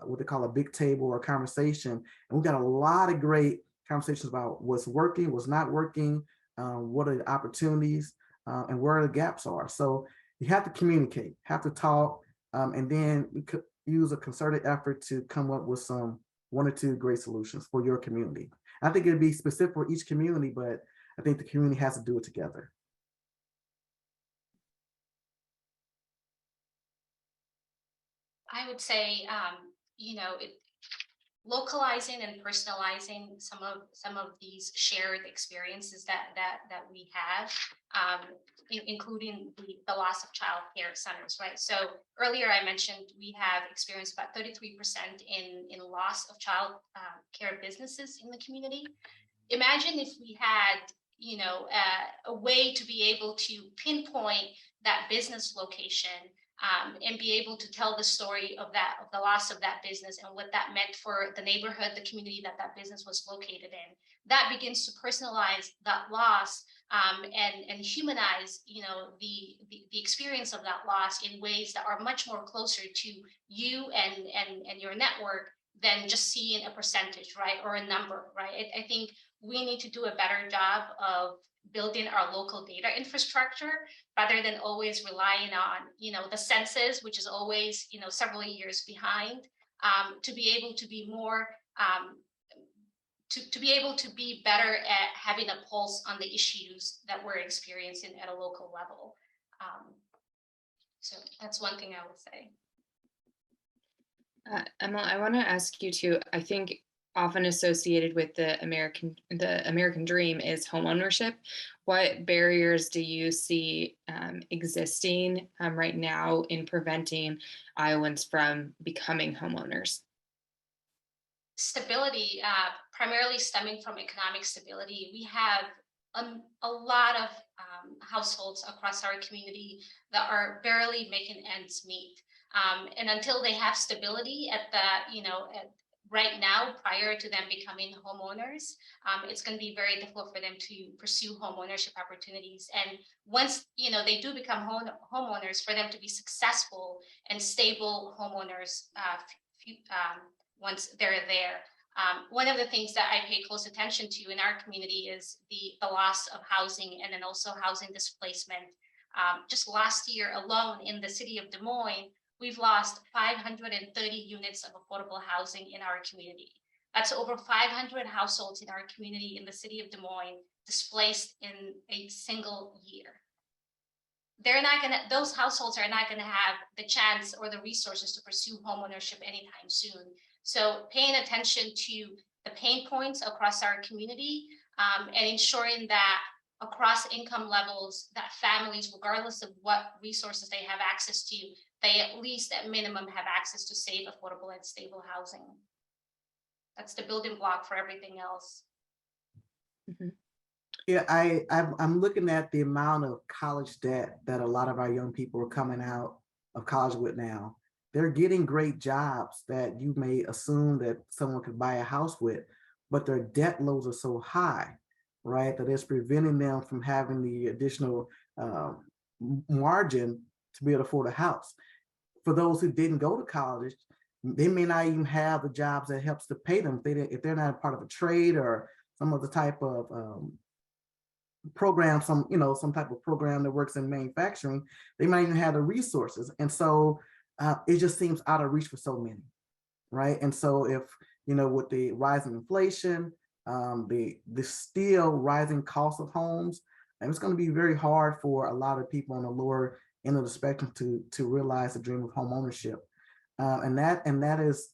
Speaker 6: what they call a big table or conversation. And we've got a lot of great conversations about what's working, what's not working, what are the opportunities, and where the gaps are. So you have to communicate, have to talk, and then we could use a concerted effort to come up with one or two great solutions for your community. I think it'd be specific for each community, but I think the community has to do it together.
Speaker 5: I would say, localizing and personalizing some of these shared experiences that we have, including the loss of child care centers, right? So earlier I mentioned we have experienced about 33% in loss of child care businesses in the community. Imagine if we had, a way to be able to pinpoint that business location and be able to tell the story of the loss of that business and what that meant for the neighborhood, the community that business was located in. That begins to personalize that loss and humanize, the experience of that loss in ways that are much more closer to you and your network than just seeing a percentage, right, or a number, right? I think we need to do a better job of building our local data infrastructure rather than always relying on, the census, which is always, several years behind, to be able to be more, to be able to be better at having a pulse on the issues that we're experiencing at a local level. So that's one thing I would say.
Speaker 2: Emma, I want to ask you too, I think often associated with the American dream is homeownership. What barriers do you see existing right now in preventing Iowans from becoming homeowners?
Speaker 5: Stability, primarily stemming from economic stability. We have a lot of households across our community that are barely making ends meet. And until they have stability at right now, prior to them becoming homeowners, it's going to be very difficult for them to pursue homeownership opportunities. And once they do become homeowners, for them to be successful and stable homeowners once they're there, One of the things that I pay close attention to in our community is the loss of housing and then also housing displacement. Just last year alone in the city of Des Moines, we've lost 530 units of affordable housing in our community. That's over 500 households in our community in the city of Des Moines displaced in a single year. Those households are not gonna have the chance or the resources to pursue homeownership anytime soon. So paying attention to the pain points across our community and ensuring that across income levels, that families, regardless of what resources they have access to, they at least at minimum have access to safe, affordable, and stable housing. That's the building block for everything else.
Speaker 2: Mhm.
Speaker 6: Yeah, I'm looking at the amount of college debt that a lot of our young people are coming out of college with now. They're getting great jobs that you may assume that someone could buy a house with, but their debt loads are so high, right, that it's preventing them from having the additional margin to be able to afford a house. For those who didn't go to college, they may not even have the jobs that helps to pay them if they're not a part of a trade or some other type of program, some type of program that works in manufacturing. They might even have the resources, and so it just seems out of reach for so many, right? And so if with the rising inflation, the still rising cost of homes, and it's going to be very hard for a lot of people on the lower end of the spectrum to realize the dream of home ownership, and that is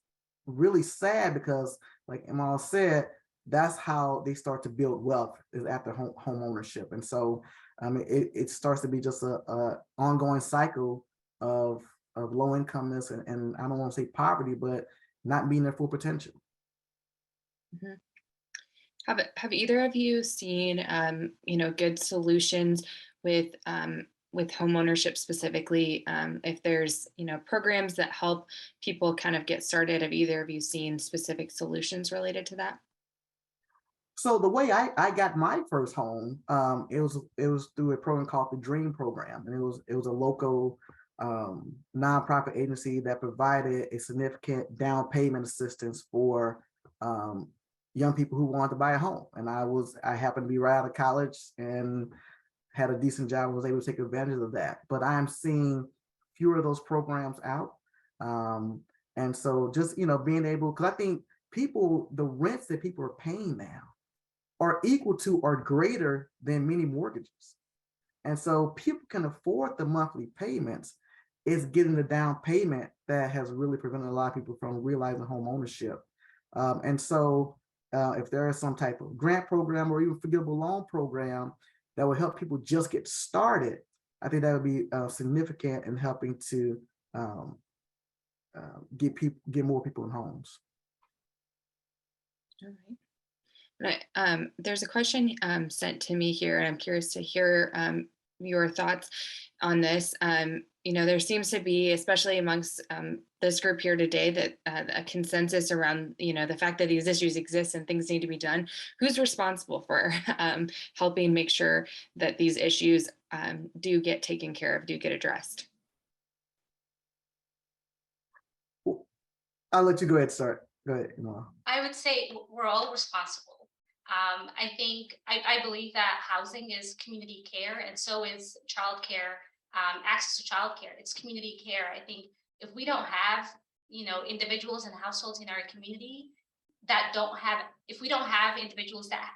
Speaker 6: really sad because, like Amal said, that's how they start to build wealth, is after home ownership. And so it starts to be just a ongoing cycle of low incomeness and I don't want to say poverty, but not being their full potential.
Speaker 2: Mm-hmm. Have either of you seen good solutions with home ownership specifically? If there's programs that help people kind of get started, have either of you seen specific solutions related to that?
Speaker 6: So the way I got my first home, it was through a program called the Dream Program, and it was a local nonprofit agency that provided a significant down payment assistance for young people who wanted to buy a home. And I happened to be right out of college and had a decent job and was able to take advantage of that. But I'm seeing fewer of those programs out, and so just being able, because I think the rents that people are paying now are equal to or greater than many mortgages. And so people can afford the monthly payments. It's getting the down payment that has really prevented a lot of people from realizing home ownership. And so if there is some type of grant program or even forgivable loan program that will help people just get started, I think that would be significant in helping to get more people in homes.
Speaker 2: All right. There's a question sent to me here, and I'm curious to hear your thoughts on this. There seems to be, especially amongst this group here today, that a consensus around the fact that these issues exist and things need to be done. Who's responsible for helping make sure that these issues do get taken care of, do get addressed?
Speaker 6: I'll let you go ahead, start. Go ahead, Amal.
Speaker 5: I would say we're all responsible. I believe that housing is community care, and so is childcare. Access to childcare, it's community care. I think if we don't have individuals and households in our community if we don't have individuals that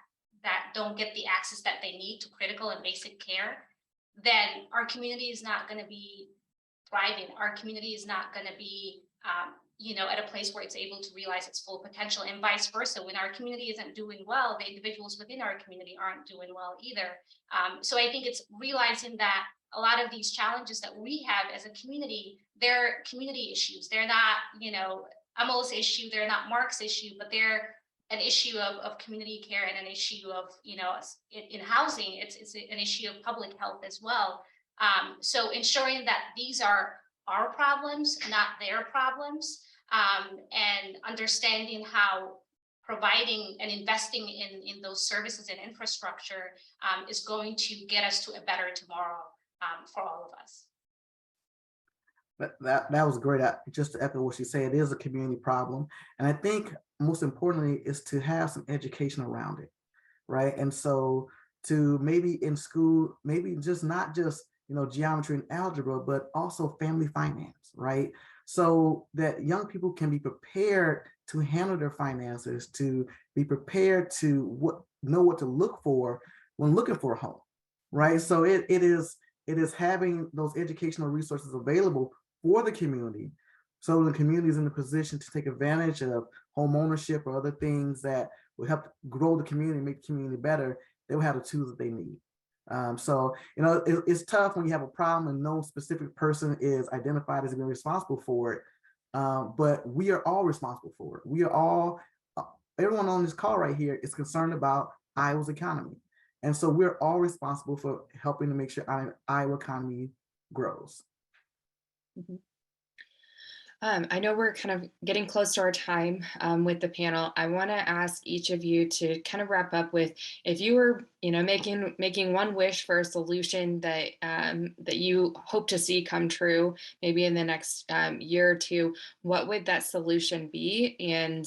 Speaker 5: don't get the access that they need to critical and basic care, then our community is not going to be thriving. Our community is not going to be at a place where it's able to realize its full potential, and vice versa. When our community isn't doing well, the individuals within our community aren't doing well either. So I think it's realizing that a lot of these challenges that we have as a community, they're community issues. They're not, Amal's issue, they're not Mark's issue, but they're an issue of community care and an issue of, in housing, it's an issue of public health as well. So ensuring that these are our problems, not their problems, and understanding how providing and investing in those services and infrastructure is going to get us to a better tomorrow for all of us.
Speaker 6: That was great. Just to echo what she said, it is a community problem. And I think most importantly is to have some education around it, right? And so to maybe in school, maybe not just geometry and algebra, but also family finance, right? So that young people can be prepared to handle their finances, to be prepared to know what to look for when looking for a home, right? So it is having those educational resources available for the community, so the community is in a position to take advantage of home ownership or other things that will help grow the community, make the community better. They will have the tools that they need. So it's tough when you have a problem and no specific person is identified as being responsible for it. But we are all responsible for it. We are all, everyone on this call right here is concerned about Iowa's economy. And so we're all responsible for helping to make sure Iowa economy grows.
Speaker 2: Mm-hmm. I know we're kind of getting close to our time with the panel. I want to ask each of you to kind of wrap up with, if you were, making one wish for a solution that that you hope to see come true, maybe in the next year or two, what would that solution be, and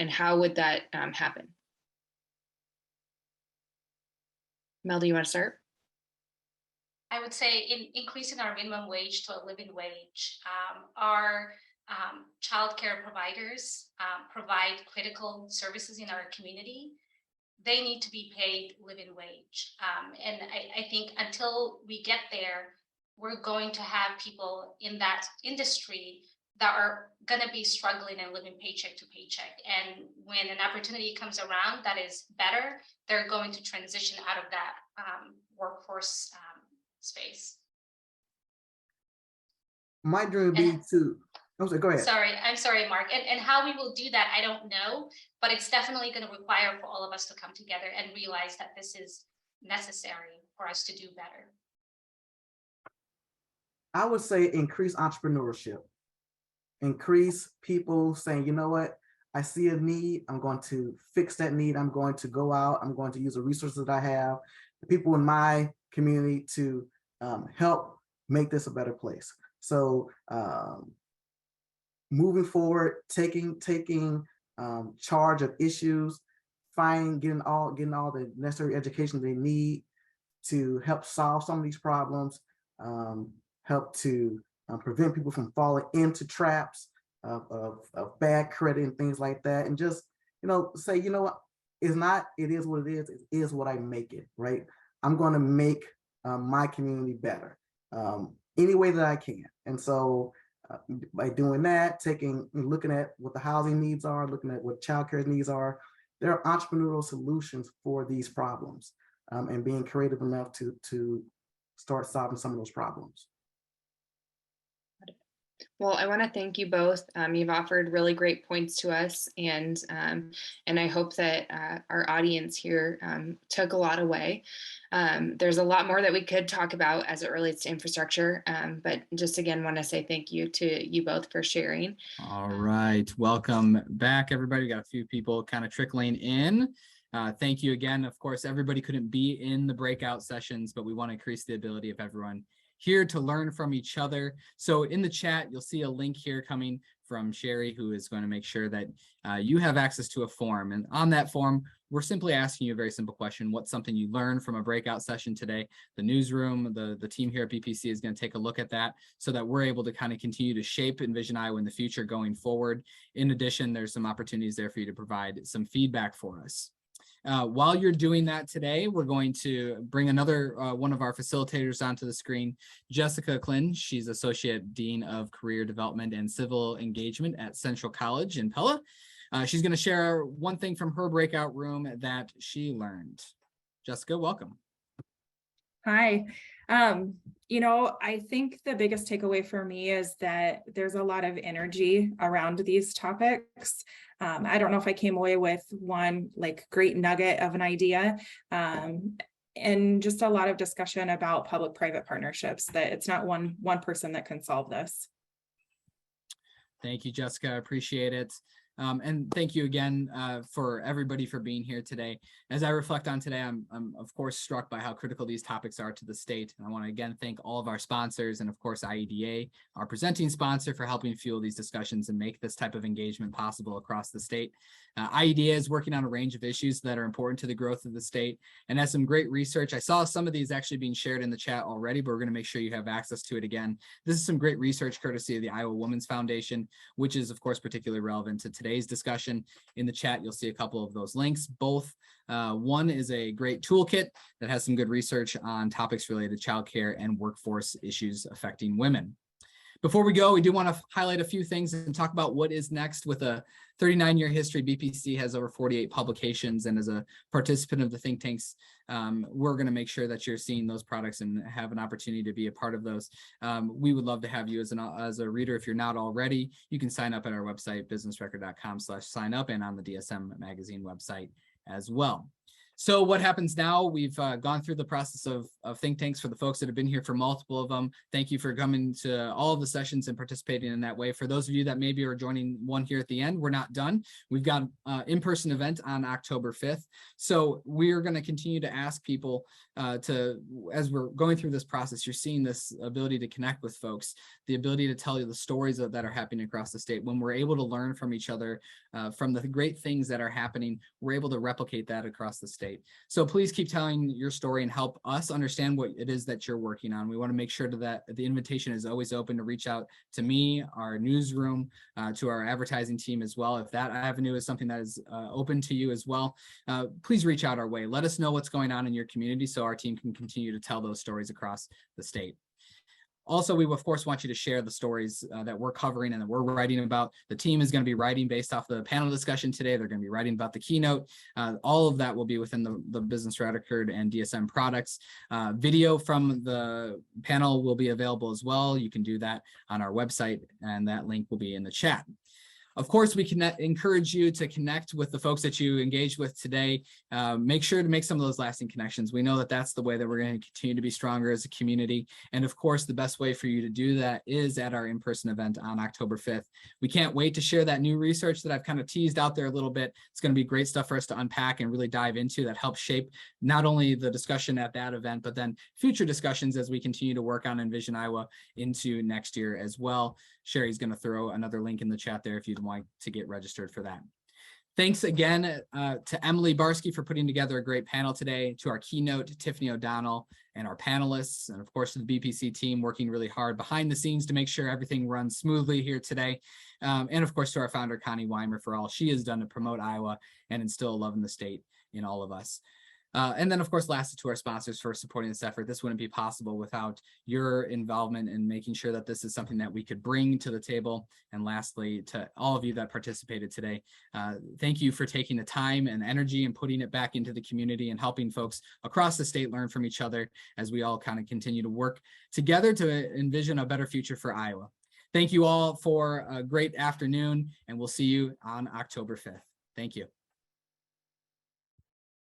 Speaker 2: how would that happen? Mel, do you want to start?
Speaker 5: I would say increasing our minimum wage to a living wage. Our childcare providers provide critical services in our community. They need to be paid living wage. And I think until we get there, we're going to have people in that industry that are going to be struggling and living paycheck to paycheck. And when an opportunity comes around that is better, they're going to transition out of that workforce space.
Speaker 6: My dream would be to, go ahead.
Speaker 5: I'm sorry, Mark. And how we will do that, I don't know, but it's definitely going to require for all of us to come together and realize that this is necessary for us to do better.
Speaker 6: I would say increase entrepreneurship. Increase people saying, you know what, I see a need, I'm going to fix that need, I'm going to go out, I'm going to use the resources that I have, the people in my community to help make this a better place. So moving forward, taking charge of issues, getting all the necessary education they need to help solve some of these problems, help to prevent people from falling into traps of bad credit and things like that, and just say, what, it is what it is what I make it, right? I'm going to make my community better any way that I can. And so by doing that, looking at what the housing needs are, looking at what childcare needs are, there are entrepreneurial solutions for these problems, and being creative enough to start solving some of those problems.
Speaker 2: Well, I want to thank you both. You've offered really great points to us, and I hope that our audience here took a lot away. There's a lot more that we could talk about as it relates to infrastructure, but just again want to say thank you to you both for sharing.
Speaker 1: All right, welcome back, everybody. Got a few people kind of trickling in. Thank you again. Of course, everybody couldn't be in the breakout sessions, but we want to increase the ability of everyone here to learn from each other. So in the chat, you'll see a link here coming from Sherry, who is going to make sure that you have access to a form. And on that form, we're simply asking you a very simple question. What's something you learned from a breakout session today? The newsroom, the team here at BPC is going to take a look at that so that we're able to kind of continue to shape Envision Iowa in the future going forward. In addition, there's some opportunities there for you to provide some feedback for us. While you're doing that today, we're going to bring another one of our facilitators onto the screen, Jessica Klin. She's Associate Dean of Career Development and Civil Engagement at Central College in Pella. She's going to share one thing from her breakout room that she learned. Jessica, welcome.
Speaker 7: Hi. I think the biggest takeaway for me is that there's a lot of energy around these topics. I don't know if I came away with one great nugget of an idea, and just a lot of discussion about public-private partnerships, that it's not one person that can solve this.
Speaker 1: Thank you, Jessica. I appreciate it. And thank you again for everybody for being here today. As I reflect on today, I'm of course struck by how critical these topics are to the state. And I want to again thank all of our sponsors and of course IEDA, our presenting sponsor, for helping fuel these discussions and make this type of engagement possible across the state. IEDA is working on a range of issues that are important to the growth of the state and has some great research. I saw some of these actually being shared in the chat already, but we're going to make sure you have access to it again. This is some great research courtesy of the Iowa Women's Foundation, which is of course particularly relevant to today's discussion. In the chat, you'll see a couple of those links. Both one is a great toolkit that has some good research on topics related to childcare and workforce issues affecting women. Before we go, we do want to highlight a few things and talk about what is next. With a 39-year history, BPC has over 48 publications, and as a participant of the think tanks, we're going to make sure that you're seeing those products and have an opportunity to be a part of those. We would love to have you as a reader. If you're not already, you can sign up at our website, businessrecord.com/sign up, and on the DSM magazine website as well. So what happens now? We've gone through the process of think tanks. For the folks that have been here for multiple of them, thank you for coming to all of the sessions and participating in that way. For those of you that maybe are joining one here at the end, we're not done. We've got an in-person event on October 5th. So we're going to continue to ask people as we're going through this process, you're seeing this ability to connect with folks, the ability to tell you the stories that are happening across the state. When we're able to learn from each other, from the great things that are happening, we're able to replicate that across the state. So please keep telling your story and help us understand what it is that you're working on. We want to make sure that the invitation is always open to reach out to me, our newsroom, to our advertising team as well. If that avenue is something that is open to you as well, please reach out our way. Let us know what's going on in your community so our team can continue to tell those stories across the state. Also, we of course want you to share the stories that we're covering and that we're writing about. The team is going to be writing based off the panel discussion today. They're going to be writing about the keynote. All of that will be within the Business Record and DSM products. Video from the panel will be available as well. You can do that on our website, and that link will be in the chat. Of course, we can encourage you to connect with the folks that you engaged with today. Make sure to make some of those lasting connections. We know that that's the way that we're going to continue to be stronger as a community. And of course, the best way for you to do that is at our in-person event on October 5th. We can't wait to share that new research that I've kind of teased out there a little bit. It's going to be great stuff for us to unpack and really dive into that helps shape not only the discussion at that event, but then future discussions as we continue to work on Envision Iowa into next year as well. Sherry's going to throw another link in the chat there if you'd want to get registered for that. Thanks again to Amal Barre for putting together a great panel today, to our keynote, Tiffany O'Donnell, and our panelists, and of course to the BPC team working really hard behind the scenes to make sure everything runs smoothly here today. And of course to our founder, Connie Weimer, for all she has done to promote Iowa and instill love in the state in all of us. And then, of course, lastly, to our sponsors for supporting this effort. This wouldn't be possible without your involvement in making sure that this is something that we could bring to the table. And lastly, to all of you that participated today, thank you for taking the time and energy and putting it back into the community and helping folks across the state learn from each other as we all kind of continue to work together to envision a better future for Iowa. Thank you all for a great afternoon, and we'll see you on October 5th. Thank you.